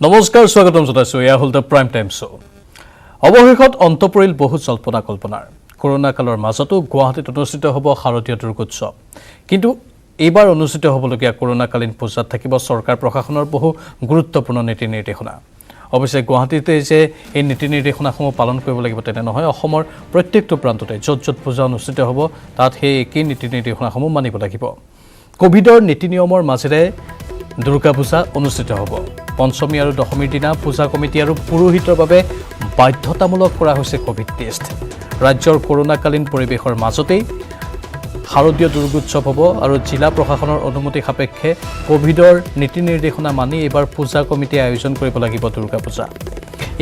নমস্কাৰ স্বাগতম জনাইছো এয়া হল দ্য প্ৰাইম টাইম শ্ব অৱশেষত অন্ত পৰিল বহু জল্পনা কল্পনাৰ কৰোনা কালৰ মাজতো গুৱাহাটীত অনুষ্ঠিত হ'ব শাৰদীয় দুৰ্গোৎসৱ কিন্তু এইবাৰ অনুষ্ঠিত হ'বলগীয়া কৰোনাকালীন পূজাত থাকিব চৰকাৰ প্ৰশাসনৰ বহু গুৰুত্বপূৰ্ণ নীতি নিৰ্দেশনা অৱশ্যে গুৱাহাটীতে যে এই নীতি নিৰ্দেশনাসমূহ পালন কৰিব লাগিব তেনে নহয় অসমৰ প্ৰত্যেকটো প্ৰান্ততে য'ত পূজা অনুষ্ঠিত হ'ব তাত সেই একেই নীতি নিৰ্দেশনাসমূহ মানিব লাগিব কোভিডৰ নীতি নিয়মৰ মাজেৰে দুৰ্গা পূজা অনুষ্ঠিত হ'ব পঞ্চমী আৰু দশমীৰ দিনা পূজা কমিটি আৰু পুৰোহিতৰ বাবে বাধ্যতামূলক কৰা হৈছে কোভিড টেষ্ট ৰাজ্যৰ কৰোনাকালীন পৰিৱেশৰ মাজতেই শাৰদীয় দুৰ্গোৎসৱ হ'ব আৰু জিলা প্ৰশাসনৰ অনুমতি সাপেক্ষে কোভিডৰ নীতি নিৰ্দেশনা মানি এইবাৰ পূজা কমিটিয়ে আয়োজন কৰিব লাগিব দুৰ্গা পূজা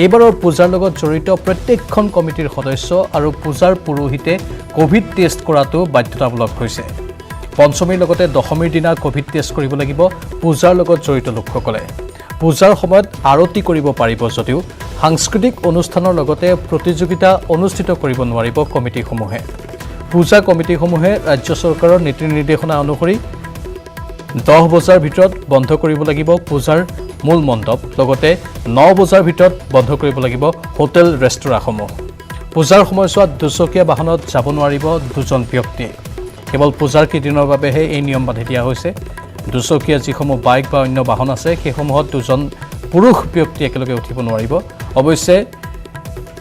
এইবাৰৰ পূজাৰ লগত জড়িত প্ৰত্যেকখন কমিটিৰ সদস্য আৰু পূজাৰ পুৰোহিতে কোভিড টেষ্ট কৰাটো বাধ্যতামূলক হৈছে পঞ্চমীৰ লগতে দশমীৰ দিনা কোভিড টেষ্ট কৰিব লাগিব পূজাৰ লগত জড়িত লোকসকলে পূজাৰ সময়ত আৰতি কৰিব পাৰিব যদিও সাংস্কৃতিক অনুষ্ঠানৰ লগতে প্ৰতিযোগিতা অনুষ্ঠিত কৰিব নোৱাৰিব কমিটিসমূহে পূজা কমিটিসমূহে ৰাজ্য চৰকাৰৰ নীতি নিৰ্দেশনা অনুসৰি 10 বজাৰ ভিতৰত বন্ধ কৰিব লাগিব পূজাৰ মূল মণ্ডপ লগতে 9 বজাৰ ভিতৰত বন্ধ কৰিব লাগিব হোটেল ৰেষ্টুৰাসমূহ পূজাৰ সময়ছোৱাত দুচকীয়া বাহনত যাব নোৱাৰিব দুজন ব্যক্তি কেৱল পূজাৰ কেইদিনৰ বাবেহে এই নিয়ম বান্ধি দিয়া হৈছে দুচকীয়া যিসমূহ বাইক বা অন্য বাহন আছে সেইসমূহত দুজন পুৰুষ ব্যক্তি একেলগে উঠিব নোৱাৰিব অৱশ্যে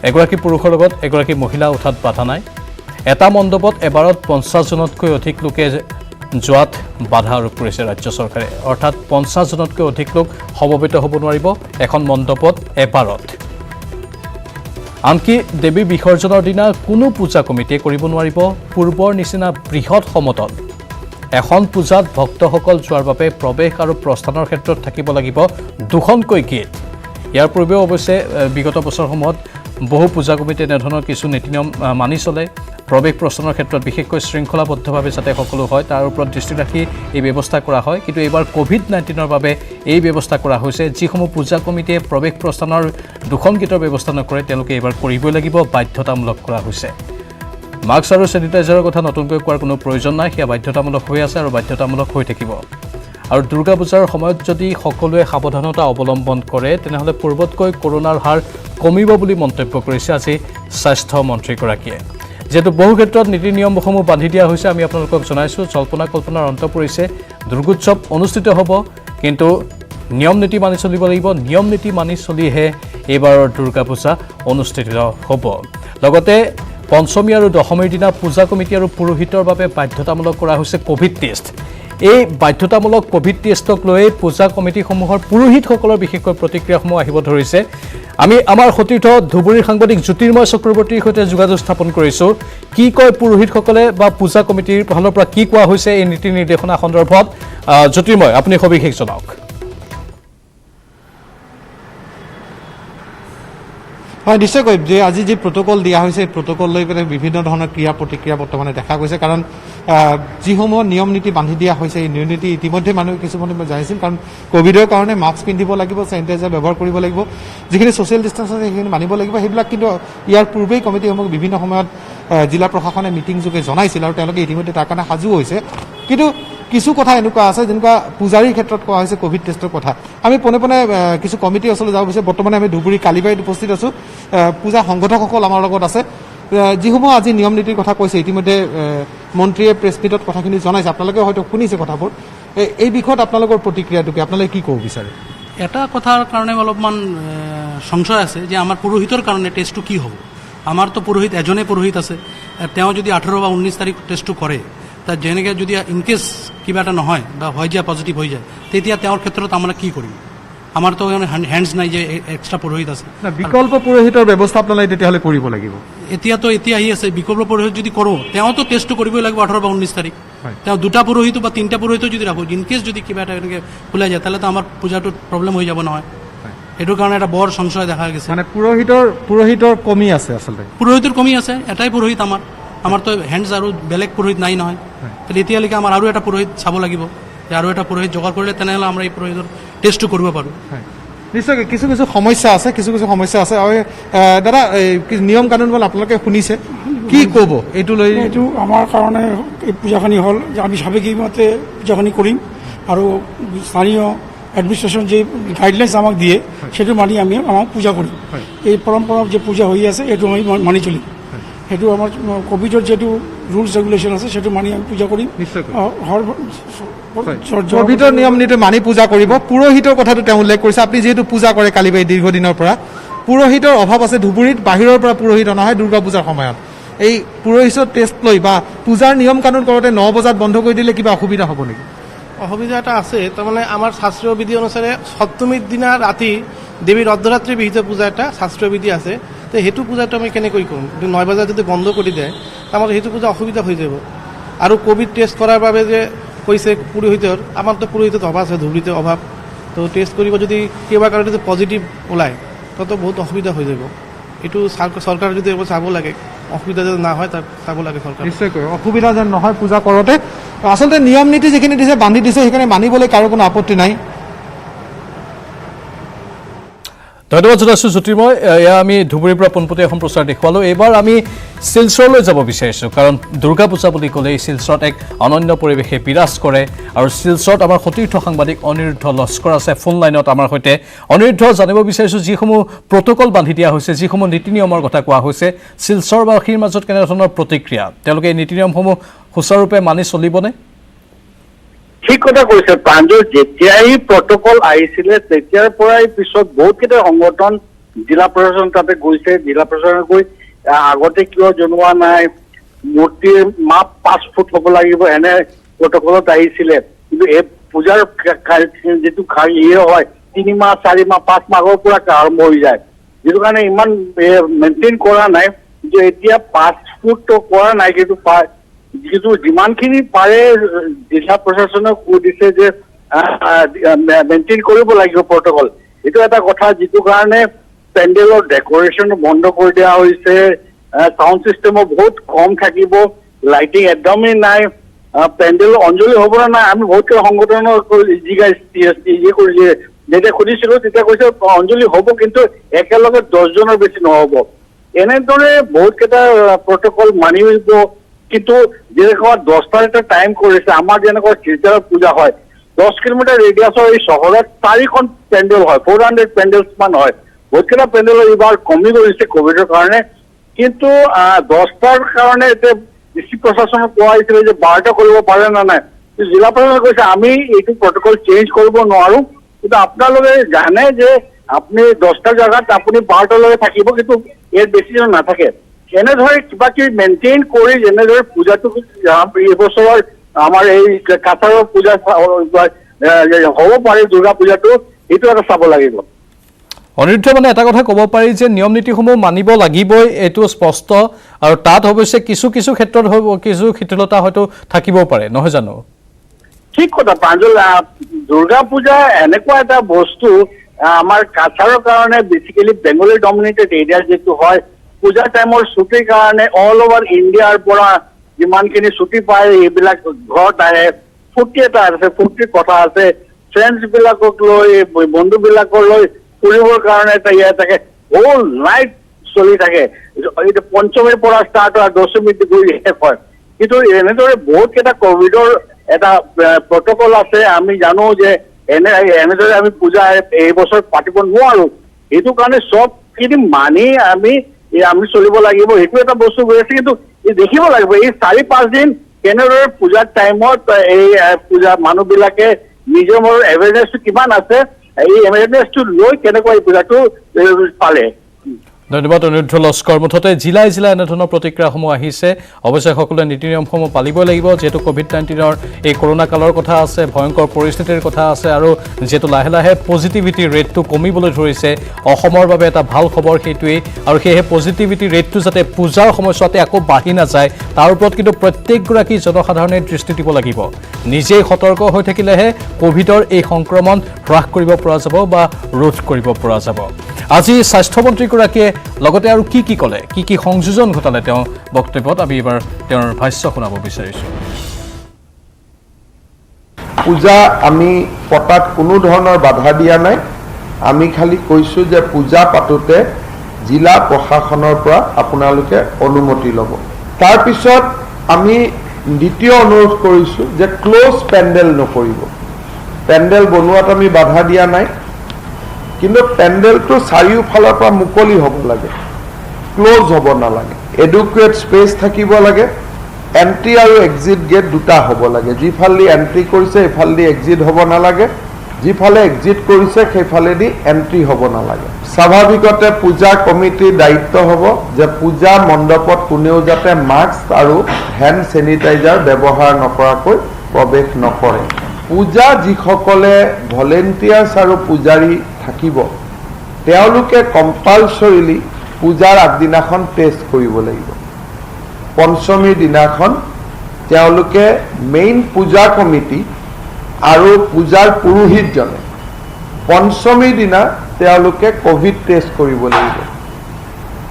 এগৰাকী পুৰুষৰ লগত এগৰাকী মহিলা উঠাত বাধা নাই এটা মণ্ডপত এবাৰত 50 জনতকৈ অধিক লোকে যোৱাত বাধা আৰোপ কৰিছে ৰাজ্য চৰকাৰে অৰ্থাৎ 50 জনতকৈ অধিক লোক সমবেত হ'ব নোৱাৰিব এখন মণ্ডপত এবাৰত আনকি দেৱী বিসৰ্জনৰ দিনা কোনো পূজা কমিটিয়ে কৰিব নোৱাৰিব পূৰ্বৰ নিচিনা বৃহৎ সমতল এখন পূজাত ভক্তসকল যোৱাৰ বাবে প্ৰৱেশ আৰু প্ৰস্থানৰ ক্ষেত্ৰত থাকিব লাগিব দুখনকৈ গেট ইয়াৰ পূৰ্বেও অৱশ্যে বিগত বছৰসমূহত বহু পূজা কমিটিয়ে এনেধৰণৰ কিছু নীতি নিয়ম মানি চলে প্ৰৱেশ প্ৰস্থানৰ ক্ষেত্ৰত বিশেষকৈ শৃংখলাবদ্ধভাৱে যাতে সকলো হয় তাৰ ওপৰত দৃষ্টি ৰাখি এই ব্যৱস্থা কৰা হয় কিন্তু এইবাৰ কোভিড-19ৰ বাবে এই ব্যৱস্থা কৰা হৈছে যিসমূহ পূজা কমিটিয়ে প্ৰৱেশ প্ৰস্থানৰ দুখন গেটৰ ব্যৱস্থা নকৰে তেওঁলোকে এইবাৰ কৰিবই লাগিব বাধ্যতামূলক কৰা হৈছে মাস্ক আৰু চেনিটাইজাৰৰ কথা নতুনকৈ কোৱাৰ কোনো প্ৰয়োজন নাই সেয়া বাধ্যতামূলক হৈ আছে আৰু বাধ্যতামূলক হৈ থাকিব আৰু দুৰ্গা পূজাৰ সময়ত যদি সকলোৱে সাৱধানতা অৱলম্বন কৰে তেনেহ'লে পূৰ্বতকৈ কৰোনাৰ হাৰ কমিব বুলি মন্তব্য কৰিছে আজি স্বাস্থ্য মন্ত্ৰীগৰাকীয়ে যেহেতু বহু ক্ষেত্ৰত নীতি নিয়মসমূহ বান্ধি দিয়া হৈছে আমি আপোনালোকক জনাইছোঁ জল্পনা কল্পনাৰ অন্ত পৰিছে দুৰ্গোৎসৱ অনুষ্ঠিত হ'ব কিন্তু নিয়ম নীতি মানি চলিব লাগিব নিয়ম নীতি মানি চলিহে এইবাৰৰ দুৰ্গা পূজা অনুষ্ঠিত হ'ব লগতে পঞ্চমী আৰু দশমীৰ দিনা পূজা কমিটি আৰু পুৰোহিতৰ বাবে বাধ্যতামূলক কৰা হৈছে কোভিড টেষ্ট এই বাধ্যতামূলক কোভিড টেষ্টক লৈ পূজা কমিটিসমূহৰ পুৰোহিতসকলৰ বিশেষকৈ প্ৰতিক্ৰিয়াসমূহ আহিব ধৰিছে আমি আমাৰ সতীৰ্থ ধুবুৰীৰ সাংবাদিক জ্যোতিৰ্ময় চক্ৰৱৰ্তীৰ সৈতে যোগাযোগ স্থাপন কৰিছোঁ কি কয় পুৰোহিতসকলে বা পূজা কমিটিৰ ফালৰ পৰা কি কোৱা হৈছে এই নীতি নিৰ্দেশনা সন্দৰ্ভত জ্যোতিৰ্ময় আপুনি সবিশেষ জনাওক হয় নিশ্চয়কৈ যে আজি যি প্ৰট'কল দিয়া হৈছে এই প্ৰট'কল লৈ পেলাই বিভিন্ন ধৰণৰ ক্ৰিয়া প্ৰতিক্ৰিয়া বৰ্তমানে দেখা গৈছে কাৰণ যিসমূহ নিয়ম নীতি বান্ধি দিয়া হৈছে এই নিয়ম নীতি ইতিমধ্যে মানুহে কিছুমানে জানিছিল কাৰণ কোভিডৰ কাৰণে মাস্ক পিন্ধিব লাগিব চেনিটাইজাৰ ব্যৱহাৰ কৰিব লাগিব যিখিনি ছ'চিয়েল ডিষ্টেঞ্চ আছে সেইখিনি মানিব লাগিব সেইবিলাক কিন্তু ইয়াৰ পূৰ্বেই কমিটিসমূহ বিভিন্ন সময়ত জিলা প্ৰশাসনে মিটিং যোগে জনাইছিল আৰু তেওঁলোকে ইতিমধ্যে তাৰ কাৰণে সাজু হৈছে কিন্তু কিছু কথা এনেকুৱা আছে যেনেকুৱা পূজাৰীৰ ক্ষেত্ৰত কোৱা হৈছে কোভিড টেষ্টৰ কথা আমি পোনে পোনে কিছু কমিটি ওচৰলৈ যাব বিচাৰিছোঁ বৰ্তমানে আমি ধুবুৰী কালিবাৰীত উপস্থিত আছোঁ পূজা সংগঠকসকল আমাৰ লগত আছে যিসমূহ আজি নিয়ম নীতিৰ কথা কৈছে ইতিমধ্যে মন্ত্ৰীয়ে প্ৰেছ মিটত কথাখিনি জনাইছে আপোনালোকে হয়তো শুনিছে কথাবোৰ এই বিষয়ত আপোনালোকৰ প্ৰতিক্ৰিয়াটোকে আপোনালোকে কি ক'ব বিচাৰে এটা কথাৰ কাৰণে অলপমান সংশয় আছে যে আমাৰ পুৰোহিতৰ কাৰণে টেষ্টটো কি হ'ব আমাৰতো পুৰোহিত এজনে পুৰোহিত আছে তেওঁ যদি 18 বা 19 তাৰিখ টেষ্টটো কৰে তাত যেনেকৈ যদি ইনকেছ কিবা এটা নহয় বা হৈ যায় পজিটিভ হৈ যায় তেতিয়া তেওঁৰ ক্ষেত্ৰত আমৰা কি কৰিম আমাৰতো হেণ্ডছ নাই যে এক্সট্ৰা পুৰোহিত আছে বিকল্প পুৰোহিতৰ ব্যৱস্থা আপোনালোকে তেতিয়াহ'লে কৰিব লাগিব এতিয়া আহি আছে বিকল্প পুৰোহিত যদি কৰোঁ তেওঁতো টেষ্টটো কৰিবই লাগিব 18 বা 19 তাৰিখ তেওঁ দুটা পুৰোহিত বা তিনিটা পুৰোহিত যদি ৰাখোঁ ইনকেছ যদি কিবা এটা এনেকৈ খোলাই যায় তাহলে তো আমাৰ পূজাটোত প্ৰব্লেম হৈ যাব নহয় এইটোৰ কাৰণে এটা বৰ সংশয় দেখা গৈছে মানে পুৰোহিতৰ কমি আছে আচলতে পুৰোহিতৰ কমি আছে এটাই পুৰোহিত আমাৰ তো হেণ্ডছ আৰু বেলেগ পুৰোহিত নাই নহয় তাহলে এতিয়ালৈকে আমাৰ আৰু এটা পুৰোহিত চাব লাগিব যে আৰু এটা পুৰোহিত যোগাৰ কৰিলে তেনেহ'লে আমৰা এই পুৰোহিতৰ টেষ্টটো কৰিব পাৰোঁ নিশ্চয় কিছু সমস্যা আছে আৰু দাদা নিয়ম কানুনবোৰ আপোনালোকে শুনিছে কি ক'ব এইটো আমাৰ কাৰণে এই পূজাখিনি হ'ল যে আমি সাবেকীমতে পূজাখিনি কৰিম আৰু স্থানীয় এডমিনিষ্ট্ৰেশন যে গাইডলাইন্স আমাক দিয়ে সেইটো মানি আমি আমাক পূজা কৰিম এই পৰম্পৰা যে পূজা হৈ আছে এইটো আমি মানি চলিম সেইটো আমাৰ কোভিডৰ যেটো ৰুলছ ৰেগুলেশ্যন আছে সেইটো মানি আমি পূজা কৰিম কোভিডৰ নিয়ম নীতি মানি পূজা কৰিব পুৰোহিতৰ কথাটো তেওঁ উল্লেখ কৰিছে আপুনি যিহেতু পূজা কৰে কালিবাৰী দীৰ্ঘদিনৰ পৰা পুৰোহিতৰ অভাৱ আছে ধুবুৰীত বাহিৰৰ পৰা পুৰোহিত অনা হয় দুৰ্গা পূজাৰ সময়ত এই পুৰোহিতৰ টেষ্ট লৈ বা পূজাৰ নিয়ম কানুন কৰোঁতে 9 বজাত বন্ধ কৰি দিলে কিবা অসুবিধা হ'ব নেকি অসুবিধা এটা আছে তাৰমানে আমাৰ শাস্ত্ৰীয় বিধি অনুসাৰে সপ্তমীৰ দিনা ৰাতি দেৱীৰ অৰ্ধৰাত্ৰি বিহিত পূজা এটা শাস্ত্ৰীয় বিধি আছে তো সেইটো পূজাটো আমি কেনেকৈ কৰিম 9 বজাত যদি বন্ধ কৰি দিয়ে আমাৰ সেইটো পূজা অসুবিধা হৈ যাব আৰু কোভিড টেষ্ট কৰাৰ বাবে যে কৈছে পুৰোহিতৰ আমাৰতো পুৰোহিতৰ অভাৱ আছে ধুবুৰীতে অভাৱ তো টেষ্ট কৰিব যদি কিবা কাৰণে যদি পজিটিভ ওলায় তো বহুত অসুবিধা হৈ যাব এইটো চৰকাৰে যদি চাব লাগে অসুবিধা যদি না হয় তাক চাব লাগে চৰকাৰে নিশ্চয়কৈ অসুবিধা যেন নহয় পূজা কৰোঁতে আচলতে নিয়ম নীতি যিখিনি দিছে বান্ধি দিছে সেইখিনি মানিবলৈ কাৰো কোনো আপত্তি নাই ধন্যবাদ জনাইছোঁ জ্যোতিৰ্ময় এয়া আমি ধুবুৰীৰ পৰা পোনপটীয়া সম্প্ৰচাৰ দেখুৱালোঁ এইবাৰ আমি শিলচৰলৈ যাব বিচাৰিছোঁ কাৰণ দুৰ্গা পূজা বুলি ক'লে শিলচৰত এক অনন্য পৰিৱেশে বিৰাজ কৰে আৰু শিলচৰত আমাৰ সতীৰ্থ সাংবাদিক অনিৰুদ্ধ লস্কৰ আছে ফোন লাইনত আমাৰ সৈতে অনিৰুদ্ধ জানিব বিচাৰিছোঁ যিসমূহ প্ৰট'কল বান্ধি দিয়া হৈছে যিসমূহ নীতি নিয়মৰ কথা কোৱা হৈছে শিলচৰবাসীৰ মাজত কেনেধৰণৰ প্ৰতিক্ৰিয়া তেওঁলোকে এই নীতি নিয়মসমূহ সুচাৰুৰূপে মানি চলিবনে ঠিক কথা কৈছে প্ৰাঞ্জল যেতিয়াই প্ৰট'কল আহিছিলে তেতিয়াৰ পৰাই পিছত বহুতকেইটা সংগঠন জিলা প্ৰশাসন তাতে গৈছে জিলা প্ৰশাসনে গৈ আগতে কিয় জনোৱা নাই মূৰ্তিৰ মাপ 5 ফুট হ'ব লাগিব এনে প্ৰট'কলত আহিছিলে কিন্তু এই পূজাৰ যিটো হয় 3 মাহ 4 মাহ 5 মাহৰ পৰা আৰম্ভ হৈ যায় যিটো কাৰণে ইমান মেইনটেইন কৰা নাই যে এতিয়া 5 ফুট কৰা নাই কিন্তু যিটো যিমানখিনি পাৰে জিলা প্ৰশাসনে কৈ দিছে যে মেইনটেইন কৰিব লাগিব প্ৰট'কল এইটো এটা কথা যিটো কাৰণে পেণ্ডেলৰ ডেকৰেশ্যন বন্ধ কৰি দিয়া হৈছে সাউণ্ড চিষ্টেমো বহুত কম থাকিব লাইটিং একদমেই নাই পেণ্ডেল অঞ্জলি হ'ব না নাই আমি বহুত সংগঠনৰ যেতিয়া সুধিছিলোঁ তেতিয়া কৈছে অঞ্জলি হ'ব কিন্তু একেলগে 10 জনৰ বেছি নহ'ব এনেদৰে বহুতকেইটা প্ৰট'কল মানিব কিন্তু যেনেকুৱা 10টাৰ এটা টাইম কৰিছে আমাৰ যেনেকুৱা শিলচৰৰ পূজা হয় 10 কিলোমিটাৰ ৰেডিয়াছৰ এই চহৰত 4খন পেণ্ডেল হয় 400 পেণ্ডেলছ মান হয় বহুতকেইটা পেণ্ডেল এইবাৰ কমি গৈছে কোভিডৰ কাৰণে কিন্তু 10টাৰ কাৰণে এতিয়া ডিষ্ট্ৰিক্ট প্ৰশাসনক কোৱা হৈছিলে যে 12টা কৰিব পাৰে না নাই জিলা প্ৰশাসনে কৈছে আমি এইটো প্ৰট'কল চেঞ্জ কৰিব নোৱাৰোঁ কিন্তু আপোনালোকে জানে যে আপুনি 10টা জেগাত আপুনি 12টালৈকে থাকিব কিন্তু ইয়াত বেছি জন নাথাকে এনেদৰে কিবা কিবি মেইনটেইন কৰি যেনেদৰে পূজাটো এইবছৰৰ আমাৰ এই কাছাৰৰ পূজা হ'ব পাৰে দুৰ্গা পূজাটো এইটো এটা চাব লাগিব অনিৰুদ্ধ মানে এটা কথা ক'ব পাৰি যে নিয়ম নীতিসমূহ মানিব লাগিবই এইটো স্পষ্ট আৰু তাত অৱশ্যে কিছু কিছু ক্ষেত্ৰত কিছু শিথিলতা হয়তো থাকিবও পাৰে নহয় জানো ঠিক কথা প্ৰাঞ্জল দুৰ্গা পূজা এনেকুৱা এটা বস্তু আমাৰ কাছাৰৰ কাৰণে বেচিকেলি বেংগলী ডমিনেটেড এৰিয়া যিটো হয় পূজা টাইমৰ ছুটিৰ কাৰণে অল অভাৰ ইণ্ডিয়াৰ পৰা যিমানখিনি ছুটি পায় এইবিলাক ঘৰত আহে ফূৰ্তি এটা আছে ফূৰ্তিৰ কথা আছে ফ্ৰেণ্ডছবিলাকক লৈ বন্ধুবিলাকক লৈ ফুৰিবৰ কাৰণে এটা ইয়াত থাকে হোল নাইট চলি থাকে এইটো পঞ্চমীৰ পৰা ষ্টাৰ্ট হয় দশমীত গৈ শেষ হয় কিন্তু এনেদৰে বহুতকেইটা কোভিডৰ এটা প্ৰট'কল আছে আমি জানো যে এনেদৰে আমি পূজা এইবছৰ পাতিব নোৱাৰোঁ সেইটো কাৰণে চবখিনি মানি আমি চলিব লাগিব সেইটো এটা বস্তু গৈ আছে কিন্তু দেখিব লাগিব এই 4-5 দিন কেনেদৰে পূজাৰ টাইমত এই পূজা মানুহবিলাকে নিজৰ এৱেৰনেছটো কিমান আছে এই এৱেৰনেছটো লৈ কেনেকুৱা এই পূজাটো পালে ধন্যবাদ অনিৰুদ্ধ লস্কৰ মুঠতে জিলাই জিলাই এনেধৰণৰ প্ৰতিক্ৰিয়াসমূহ আহিছে অৱশ্যে সকলোৱে নীতি নিয়মসমূহ পালিবই লাগিব যিহেতু কোভিড-19ৰ এই কৰোণা কালৰ কথা আছে ভয়ংকৰ পৰিস্থিতিৰ কথা আছে আৰু যিহেতু লাহে লাহে পজিটিভিটি ৰেটটো কমিবলৈ ধৰিছে অসমৰ বাবে এটা ভাল খবৰ সেইটোৱেই আৰু সেয়েহে পজিটিভিটি ৰেটটো যাতে পূজাৰ সময়ছোৱাতে আকৌ বাঢ়ি নাযায় তাৰ ওপৰত কিন্তু প্ৰত্যেকগৰাকী জনসাধাৰণে দৃষ্টি দিব লাগিব নিজেই সতৰ্ক হৈ থাকিলেহে কোভিডৰ এই সংক্ৰমণ হ্ৰাস কৰিব পৰা যাব বা ৰোধ কৰিব পৰা যাব আজি স্বাস্থ্যমন্ত্ৰীগৰাকীয়ে লগতে আৰু কি ক'লে কি সংযোজন ঘটালে তেওঁ বক্তব্যত আমি এবাৰ তেওঁৰ ভাষ্য শুনাব বিচাৰিছোঁ পূজা আমি পতাত কোনো ধৰণৰ বাধা দিয়া নাই আমি খালি কৈছোঁ যে পূজা পাতোতে জিলা প্ৰশাসনৰ পৰা আপোনালোকে অনুমতি ল'ব তাৰপিছত আমি দ্বিতীয় অনুৰোধ কৰিছোঁ যে ক্লোজ পেণ্ডেল নকৰিব পেণ্ডেল বনোৱাত আমি বাধা দিয়া নাই, কিন্তু পেণ্ডেলটো চাৰিওফালৰ পৰা মুকলি হ'ব লাগে, ক্ল'জ হ'ব নালাগে, এডুকুৱেট স্পেচ থাকিব লাগে, এণ্ট্ৰি আৰু এক্সিট গেট দুটা হ'ব লাগে, যিফালেদি এণ্ট্ৰি কৰিছে সেইফালেদি এক্সিট হ'ব নালাগে, যিফালে এক্সিট কৰিছে সেইফালেদি এণ্ট্ৰি হ'ব নালাগে। স্বাভাৱিকতে পূজা কমিটিৰ দায়িত্ব হ'ব যে পূজা মণ্ডপত কোনেও যাতে মাস্ক আৰু হেণ্ড চেনিটাইজাৰ ব্যৱহাৰ নকৰাকৈ প্ৰৱেশ নকৰে। পূজা যিসকলে ভলেণ্টিয়াৰ্ছ আৰু পূজাৰী থাকিব তেওঁলোকে কম্পালচৰিলি পূজাৰ আগদিনাখন টেষ্ট কৰিব লাগিব। পঞ্চমীৰ দিনাখন তেওঁলোকে মেইন পূজা কমিটি আৰু পূজাৰ পুৰোহিতজনে পঞ্চমীৰ দিনা তেওঁলোকে ক'ভিড টেষ্ট কৰিব লাগিব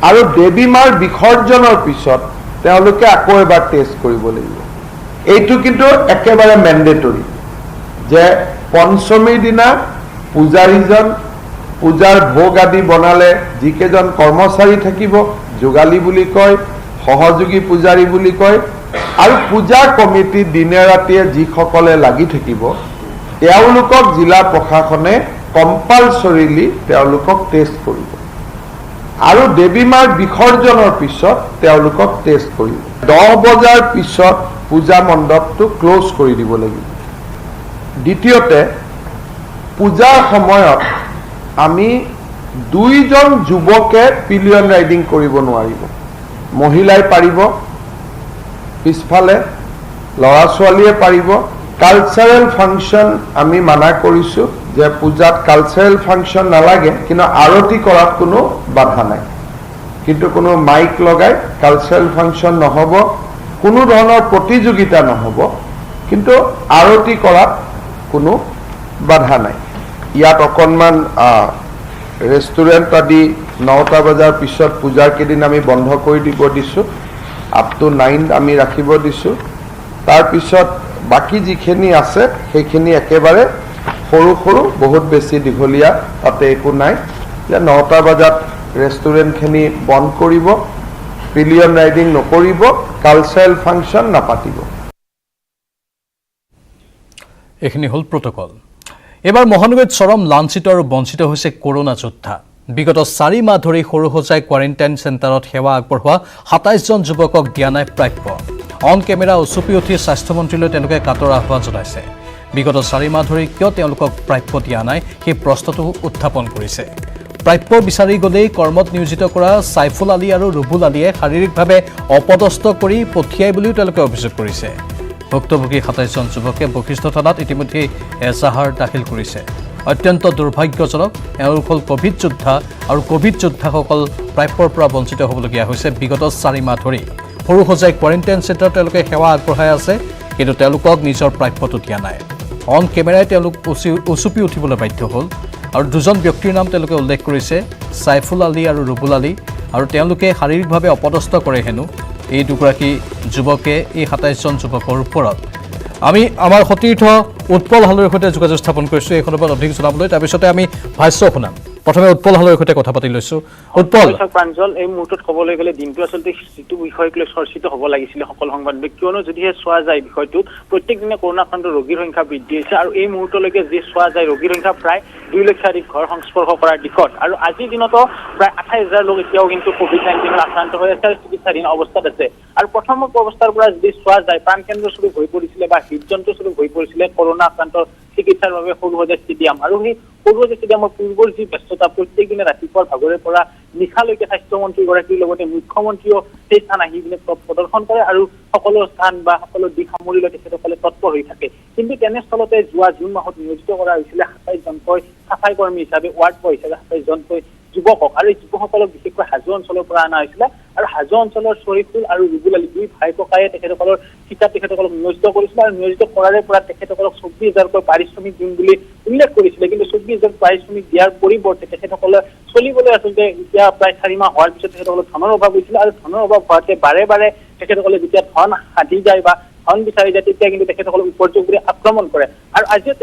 আৰু দেৱী মাৰ বিসৰ্জনৰ পিছত তেওঁলোকে আকৌ এবাৰ টেষ্ট কৰিব লাগিব। এইটো কিন্তু একেবাৰে মেণ্ডেটৰী যে পঞ্চমীৰ দিনা পূজাৰীজন পূজাৰ ভোগ আদি বনালে যিকেইজন কৰ্মচাৰী থাকিব যোগালী বুলি কয়, সহযোগী পূজাৰী বুলি কয়, আৰু পূজা কমিটি দিনে ৰাতিয়ে যিসকলে লাগি থাকিব তেওঁলোকক জিলা প্ৰশাসনে কম্পালচৰিলি তেওঁলোকক টেষ্ট কৰিব আৰু দেৱী মাৰ বিসৰ্জনৰ পিছত তেওঁলোকক টেষ্ট কৰিব। 10 বজাৰ পিছত পূজা মণ্ডপটো ক্ল'জ কৰি দিব লাগিব। দ্বিতীয়তে পূজাৰ সময়ত আমি 2জন যুৱকে পিলিয়ন ৰাইডিং কৰিব নোৱাৰিব। মহিলাই পাৰিব, পিছফালে ল'ৰা ছোৱালীয়ে পাৰিব। কালচাৰেল ফাংচন আমি মানা কৰিছোঁ যে পূজাত কালচাৰেল ফাংচন নালাগে, কিন্তু আৰতি কৰাত কোনো বাধা নাই, কিন্তু কোনো মাইক লগাই কালচাৰেল ফাংচন নহ'ব, কোনো ধৰণৰ প্ৰতিযোগিতা নহ'ব, কিন্তু আৰতি কৰাত কোনো বাধা নাই। ইয়াত অকণমান ৰেষ্টুৰেণ্ট আদি 9টা বজাৰ পিছত পূজাৰ কেইদিন আমি বন্ধ কৰি দিব দিছোঁ, আপ টু 9 আমি ৰাখিব দিছোঁ। তাৰপিছত বাকী যিখিনি আছে সেইখিনি একেবাৰে সৰু সৰু, বহুত বেছি দীঘলীয়া তাতে একো নাই, যে 9টা বজাত ৰেষ্টুৰেণ্টখিনি বন্ধ কৰিব, পিলিয়ন ৰাইডিং নকৰিব, কালচাৰেল ফাংচন নাপাতিব। এইখিনি হ'ল প্ৰট'কল। এইবাৰ মহানগৰীত চৰম লাঞ্ছিত আৰু বঞ্চিত হৈছে কৰোনা যোদ্ধা। বিগত 4 মাহ ধৰি সৰুসজাই কোৱাৰেণ্টাইন চেণ্টাৰত সেৱা আগবঢ়োৱা 27জন যুৱকক দিয়া নাই প্ৰাপ্য। অন কেমেৰা উচুপি উঠি স্বাস্থ্যমন্ত্ৰীলৈ তেওঁলোকে কাটৰ আহ্বান জনাইছে। বিগত 4 মাহ ধৰি কিয় তেওঁলোকক প্ৰাপ্য দিয়া নাই সেই প্ৰশ্নটো উত্থাপন কৰিছে। প্ৰাপ্য বিচাৰি গ'লেই কৰ্মত নিয়োজিত কৰা ছাইফুল আলী আৰু ৰুবুল আলীয়ে শাৰীৰিকভাৱে অপদস্থ কৰি পঠিয়াই বুলিও তেওঁলোকে অভিযোগ কৰিছে। ভুক্তভোগী 27জন যুৱকে বশিষ্ঠ থানাত ইতিমধ্যে এজাহাৰ দাখিল কৰিছে। অত্যন্ত দুৰ্ভাগ্যজনক, এওঁলোক হ'ল ক'ভিড যোদ্ধা আৰু ক'ভিড যোদ্ধাসকল প্ৰাপ্যৰ পৰা বঞ্চিত হ'বলগীয়া হৈছে। বিগত 4 মাহ ধৰি সৰুসজাই কোৱাৰেণ্টাইন চেণ্টাৰত তেওঁলোকে সেৱা আগবঢ়াই আছে, কিন্তু তেওঁলোকক নিজৰ প্ৰাপ্যটো দিয়া নাই। অন কেমেৰাই তেওঁলোক উচুপি উঠিবলৈ বাধ্য হ'ল আৰু 2জন ব্যক্তিৰ নাম তেওঁলোকে উল্লেখ কৰিছে, ছাইফুল আলী আৰু ৰুবুল আলী, আৰু তেওঁলোকে শাৰীৰিকভাৱে অপদস্থ কৰে হেনো এই দুগৰাকী যুৱকে এই 27জন যুৱকৰ ওপৰত। আমি আমাৰ সতীৰ্থ উৎপল হালৈৰ সৈতে যোগাযোগ স্থাপন কৰিছোঁ এই সন্দৰ্ভত অধিক জনাবলৈ। তাৰপিছতে আমি ভাষ্য শুনাম। প্ৰথমে উৎপল হালৈৰ সৈতে কথা পাতি লৈছোঁ। উৎপল, প্ৰাঞ্জল, এই মুহূৰ্তত ক'বলৈ গ'লে দিনটো আচলতে যিটো বিষয়ক লৈ চৰ্চিত হ'ব লাগিছিলে সকলো সংবাদ, কিয়নো যদিহে চোৱা যায় বিষয়টোত প্ৰত্যেক দিনে কৰোণা আক্ৰান্ত ৰোগীৰ সংখ্যা বৃদ্ধি হৈছে আৰু এই মুহূৰ্তলৈকে যি চোৱা যায় ৰোগীৰ সংখ্যা প্ৰায় 2 লক্ষাধিক ঘৰ সংস্পৰ্শ কৰাৰ দিশত, আৰু আজিৰ দিনতো প্ৰায় 28,000 লোক এতিয়াও কিন্তু COVID-19 আক্ৰান্ত হৈ আছে আৰু চিকিৎসাধীন অৱস্থাত আছে। আৰু প্ৰথম অৱস্থাৰ পৰা যদি চোৱা যায় প্ৰাণকেন্দ্ৰ স্বৰূপ হৈ পৰিছিলে বা হৃদযন্ত্ৰ স্বৰূপ হৈ পৰিছিলে কৰোণা আক্ৰান্তৰ চিকিৎসাৰ বাবে সৰুসজাই ষ্টেডিয়াম, আৰু সেই সৰুসজাই ষ্টেডিয়ামৰ পূৰ্বৰ যি ব্যস্ততা প্ৰত্যেক দিনে ৰাতিপুৱাৰ ভাগৰে পৰা নিশালৈকে স্বাস্থ্যমন্ত্ৰীগৰাকীৰ লগতে মুখ্যমন্ত্ৰীও সেই স্থান আহি পিনে প্ৰদৰ্শন কৰে আৰু সকলো স্থান বা সকলো দিশ সামৰি লৈ তেখেতসকলে তৎপৰ হৈ থাকে। কিন্তু তেনেস্থলতে যোৱা জুন মাহত নিয়োজিত কৰা হৈছিলে 27জনকৈ চাফাই কৰ্মী হিচাপে, ৱাৰ্ড বয় হিচাপে 27জনকৈ যুৱকক, আৰু এই যুৱকসকলক বিশেষকৈ হাজো অঞ্চলৰ পৰা অনা হৈছিলে। আৰু হাজো অঞ্চলৰ শ্বৰীফুল আৰু ৰুবুল আলী 2 ভাই ককায়ে তেখেতসকলৰ কিতাপ তেখেতসকলক নিয়োজিত কৰিছিলে আৰু নিয়োজিত কৰাৰে পৰা তেখেতসকলক 24,000কৈ পাৰিশ্ৰমিক দিম বুলি উল্লেখ কৰিছিলে। কিন্তু 24,000 পাৰিশ্ৰমিক দিয়াৰ পৰিৱৰ্তে তেখেতসকলে চলিবলৈ আচলতে এতিয়া প্ৰায় 4 মাহ হোৱাৰ পিছত তেখেতসকলৰ ধনৰ অভাৱ হৈছিলে, আৰু ধনৰ অভাৱ হোৱাতে বাৰে বাৰে তেখেতসকলে যেতিয়া ধন সাধি যায় বা ধন বিচাৰি যায় তেতিয়া কিন্তু তেখেতসকলক উপযোগ বুলি আক্ৰমণ কৰে। আৰু আজিও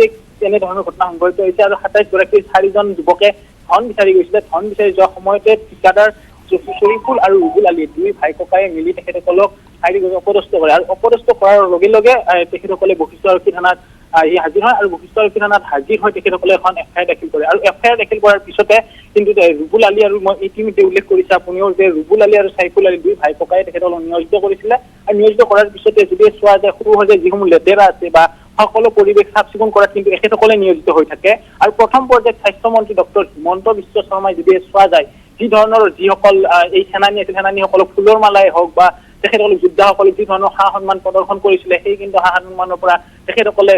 তেনেধৰণৰ ঘটনা সংঘটিত হৈছে আৰু 27গৰাকীৰ 4জন যুৱকে ধন বিচাৰি গৈছিলে। ধন বিচাৰি যোৱাৰ সময়তে ঠিকাদাৰ শ্বৰীফুল আৰু ৰুবুল আলী 2 ভাই ককায়ে মিলি তেখেতসকলক শাৰীৰিকভাৱে অপদস্থ কৰে আৰু অপদস্থ কৰাৰ লগে লগে তেখেতসকলে বশিষ্ঠ আৰক্ষী থানাত সি হাজিৰ হয় আৰু বশিষ্ঠ আৰক্ষী থানাত হাজিৰ হৈ তেখেতসকলে এখন এফআইআৰ দাখিল কৰে আৰু এফআইআৰ দাখিল কৰাৰ পিছতে কিন্তু ৰুবুল আলী আৰু মই ইতিমধ্যে উল্লেখ কৰিছে আপুনিও যে ৰুবুল আলী আৰু চাইফুল আলী দুই ভাই ককাই তেখেতসকলক নিয়োজিত কৰিছিলে আৰু নিয়োজিত কৰাৰ পিছতে যদি চোৱা যায় সৰু সজাই যিসমূহ লেতেৰা আছে বা সকলো পৰিৱেশ চাফ চিকুণ কৰাত কিন্তু এখেতসকলে নিয়োজিত হৈ থাকে আৰু প্ৰথম পৰ্যায়ত স্বাস্থ্যমন্ত্ৰী ডক্টৰ হিমন্ত বিশ্ব শৰ্মাই যদি চোৱা যায় যি ধৰণৰ যিসকল এই সেনানী আছিল সেনানীসকলক ফুলৰ মালাই হওক বা তেখেতসকলক যোদ্ধাসকলে যি ধৰণৰ সা সন্মান প্ৰদৰ্শন কৰিছিলে সেই কিন্তু সা সন্মানৰ পৰা তেখেতসকলে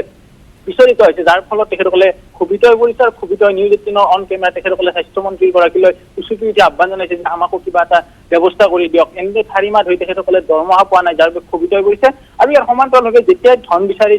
বিচলিত হৈছে যাৰ ফলত তেখেতসকলে ক্ষোভিত হৈ পৰিছে আৰু ক্ষোভিত হৈ নিউজ 18 অন কেমেৰা তেখেতসকলে স্বাস্থ্যমন্ত্ৰীগৰাকীলৈ উচুপি উঠি আহ্বান জনাইছে যে আমাকো কিবা এটা ব্যৱস্থা কৰি দিয়ক এনেদৰে 4 মাহ ধৰি তেখেতসকলে দৰমহা পোৱা নাই যাৰ বাবে ক্ষোভিত হৈ পৰিছে আৰু ইয়াৰ সমান্তৰালভাৱে যেতিয়া ধন বিচাৰি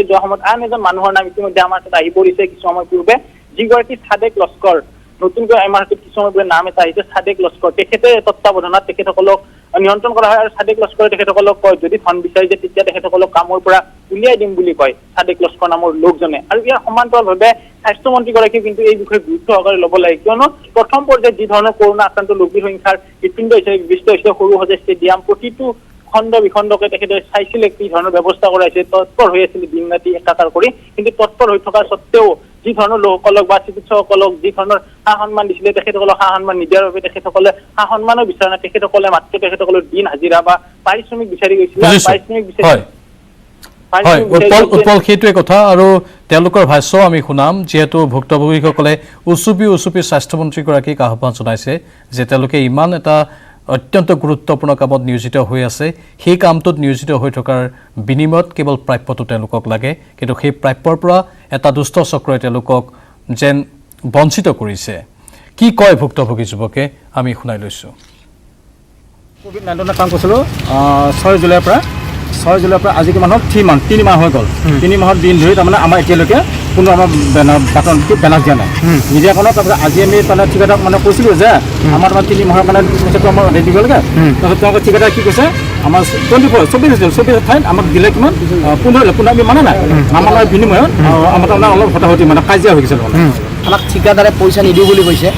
যোৱা সময়ত আন এজন মানুহৰ নাম ইতিমধ্যে আমাৰ তাত আহি পৰিছে কিছু সময় পূৰ্বে যিগৰাকী সাদেক লস্কৰ নতুনকৈ এমাহটোত কিছু সময় পূৰ্বে নাম এটা আহিছে সাদেক লস্কৰ তেখেতে তত্ত্বাৱধানত তেখেতসকলক নিয়ন্ত্ৰণ কৰা হয় আৰু সাদেক লস্কৰে তেখেতসকলক কয় যদি ধন বিচাৰি যায় তেতিয়া তেখেতসকলক কামৰ পৰা উলিয়াই দিম বুলি কয় সাদেক লস্কৰ নামৰ লোকজনে আৰু ইয়াৰ সমান্তৰালভাৱে স্বাস্থ্যমন্ত্ৰীগৰাকীয়ে কিন্তু এই বিষয়ে গুৰুত্ব সহকাৰে ল'ব লাগে কিয়নো প্ৰথম পৰ্যায়ত যি ধৰণৰ কৰোণা আক্ৰান্ত ৰোগীৰ সংখ্যাৰ হৃদপিণ্ড হিচাপে বিবেচিত হৈছে সৰু সজাই ষ্টেডিয়াম প্ৰতিটো খণ্ড বিখণ্ডকে তেখেতে চাইছিলে কি ধৰণৰ ব্যৱস্থা কৰাইছে তৎপৰ হৈ আছিল দিন ৰাতি একাকাৰ কৰি কিন্তু তৎপৰ হৈ থকা স্বত্তেও যি ধৰণৰ লোকসকলক বা চিকিৎসকসকলক যি ধৰণৰ সা সন্মান দিছিলে তেখেতসকলক সা সন্মান নিদিয়াৰ বাবে তেখেতসকলে সা সন্মানো বিচাৰা নাই তেখেতসকলে মাত্ৰ তেখেতসকলৰ দিন হাজিৰা বা পাৰিশ্ৰমিক বিচাৰি গৈছিলে পাৰিশ্ৰমিক বিচাৰি হয় উৎপল সেইটোৱে কথা আৰু তেওঁলোকৰ ভাষ্য আমি শুনাম যিহেতু ভুক্তভোগীসকলে উচুপি স্বাস্থ্যমন্ত্ৰীগৰাকীক আহ্বান জনাইছে যে তেওঁলোকে ইমান এটা অত্যন্ত গুৰুত্বপূৰ্ণ কামত নিয়োজিত হৈ আছে সেই কামটোত নিয়োজিত হৈ থকাৰ বিনিময়ত কেৱল প্ৰাপ্যটো তেওঁলোকক লাগে কিন্তু সেই প্ৰাপ্যৰ পৰা এটা দুষ্ট চক্ৰই তেওঁলোকক যেন বঞ্চিত কৰিছে কি কয় ভুক্তভোগী যুৱকে আমি শুনাই লৈছোঁ কোভিড-19 কাম কৰিছিলোঁ 6 জুলাইৰ পৰা আজি কিমানত 3 মাহ হৈ গ'ল 3 মাহৰ দিন ধৰি তাৰমানে আমাৰ এতিয়ালৈকে কোনো আমাৰ বেনাৰ দিয়া নাই মিডিয়াখনত তাৰপিছত আজি আমি তাৰমানে ঠিকাদাৰক মানে কৈছিলোঁ যে আমাৰ তাৰমানে 3 মাহৰ কাৰণে পইচাটো আমাৰ ৰেডি হ'লগৈ তাৰপিছত তেওঁলোকে ঠিকাদাৰ কি কৈছে আমাৰ 24 ঠাইত আমাক দিলে কিমান 15 আমি মানে নাই আমাৰ বিনিময়ত আমাৰ তাৰমানে অলপ হতাহতি মানে কাজিয়া হৈ গৈছে আমাক ঠিকাদাৰে পইচা নিদিওঁ বুলি কৈছে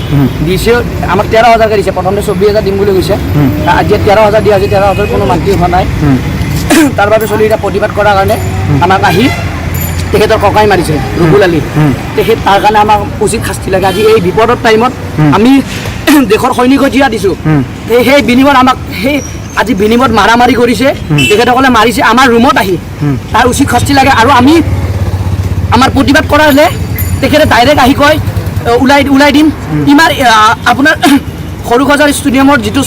দিছে আমাক 13,000কে দিছে প্ৰথমতে 24,000 দিম বুলি কৈছে আজি 13,000 দিয়া আজি 13,000 কোনো মান্তি হোৱা নাই তাৰ বাবে চলি এতিয়া প্ৰতিবাদ কৰাৰ কাৰণে আমাক আহি তেখেতৰ ককাই মাৰিছে ৰুবুল আলী তেখেত তাৰ কাৰণে আমাক উচিত শাস্তি লাগে আজি এই বিপদৰ টাইমত আমি দেশৰ সৈনিকক জিয়া দিছোঁ সেই বিনিময়ত আমাক সেই আজি বিনিময়ত মাৰামাৰি কৰিছে তেখেতসকলে মাৰিছে আমাৰ ৰুমত আহি তাৰ উচিত শাস্তি লাগে আৰু আমি আমাৰ প্ৰতিবাদ কৰা হ'লে তেখেতে ডাইৰেক্ট আহি কয় ওলাই দিম ইমান আপোনাৰ সৰুসজাই ষ্টেডিয়ামৰ যিটো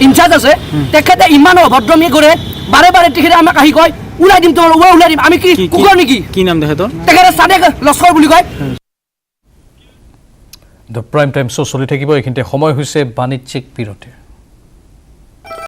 ইনচাৰ্জ আছে তেখেতে ইমান অভদ্ৰামি কৰে বাৰে তেখেতে আমাক আহি কয় ওলাই দিম তোমাৰ ওলাই দিম আমি কি কুকুৰ নেকি কি নাম তেখেতৰ তেখেতে সাদেক লস্কৰ বুলি কয় দ্য প্ৰাইম টাইম শ্ব' চলি থাকিব এইখিনিতে সময় হৈছে বাণিজ্যিক বিৰতিৰ